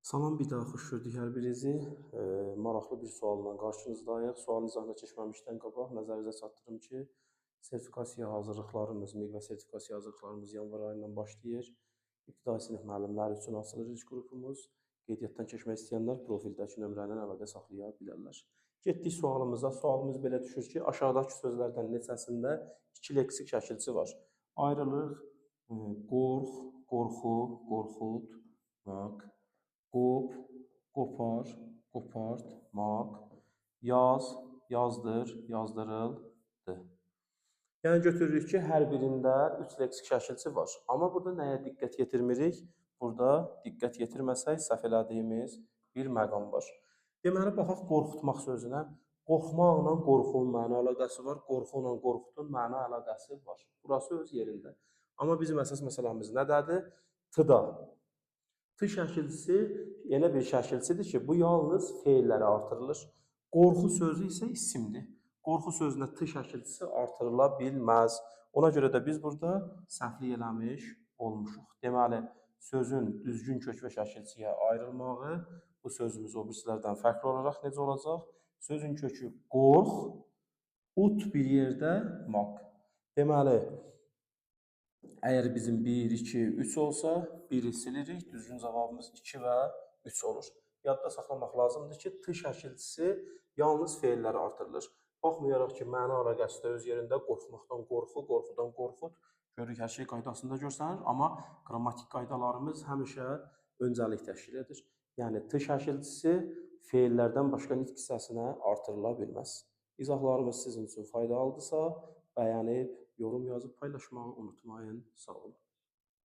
Salam, bir daha xoş gördük hər birinizi. Maraqlı bir sualla qarşınızdayıq. Sualın izahına keçməmişdən qabaq nəzərinizə çatdırım ki, sertifikasiya hazırlıqlarımız, miqə sertifikasiya hazırlıqlarımız yanvar ayından başlayır. İbtidai sinif müəllimləri üçün açılır iş qrupumuz. Qeydiyyatdan keçmək istəyənlər profildəki nömrə ilə əlaqə saxlaya bilərlər. Getdik sualımıza. Sualımız belə düşür ki, aşağıdakı sözlərdən neçəsində iki leksik şəkilçisi var? Ayrılıq, qorx, qorxu, qorxutmaq, qop, qopar, qopartmaq, yaz, yazdır, yazdırıldı. Yəni götürürük ki, hər birində 3 leksik şəkilçisi var. Amma burada nəyə diqqət yetirmirik? Burada diqqət yetirməsək səhv elədiyimiz bir məqam var. Deməli, baxaq qorxutmaq sözünə. Qorxmaqla qorxunun məna əlaqəsi var, qorxu ilə qorxutun məna əlaqəsi var. Burası öz yerində. Amma bizim əsas məsələmiz nədədir? T-da. T şəkilçisi elə bir şəkilçidir ki, bu yalnız feilləri artırılır. Qorxu sözü isə isimdir. Qorxu sözünə T şəkilçisi artırıla bilməz. Ona görə də biz burada səhvlik eləmiş olmuşuq. Deməli, sözün düzgün kök və şəkilçiyə ayrılmağı bu sözümüz o birisilərdən fərqli olaraq necə olacaq? Sözün kökü qorx, ut bir yerdə maq. Deməli, əgər bizim 1, 2, 3 olsa, 1-i silirik, düzgün cavabımız 2 və 3 olur. Yadda saxlamaq lazımdır ki, T şəkilçisi yalnız feilləri artırılır. Baxmayaraq ki, məna əlaqəsi də öz yerində qorxmaqdan qorxu, qorxudan qorxut. Görürük, hər şey qaydasında görsənir, amma qrammatik qaydalarımız həmişə öncəlik təşkil edir. Yəni, T şəkilçisi feillərdən başqa nitq hissəsinə artırıla bilməz. İzahlarımız sizin üçün faydalıdırsa, bəyənib, yorum yazıb paylaşmağı unutmayın. Sağ olun.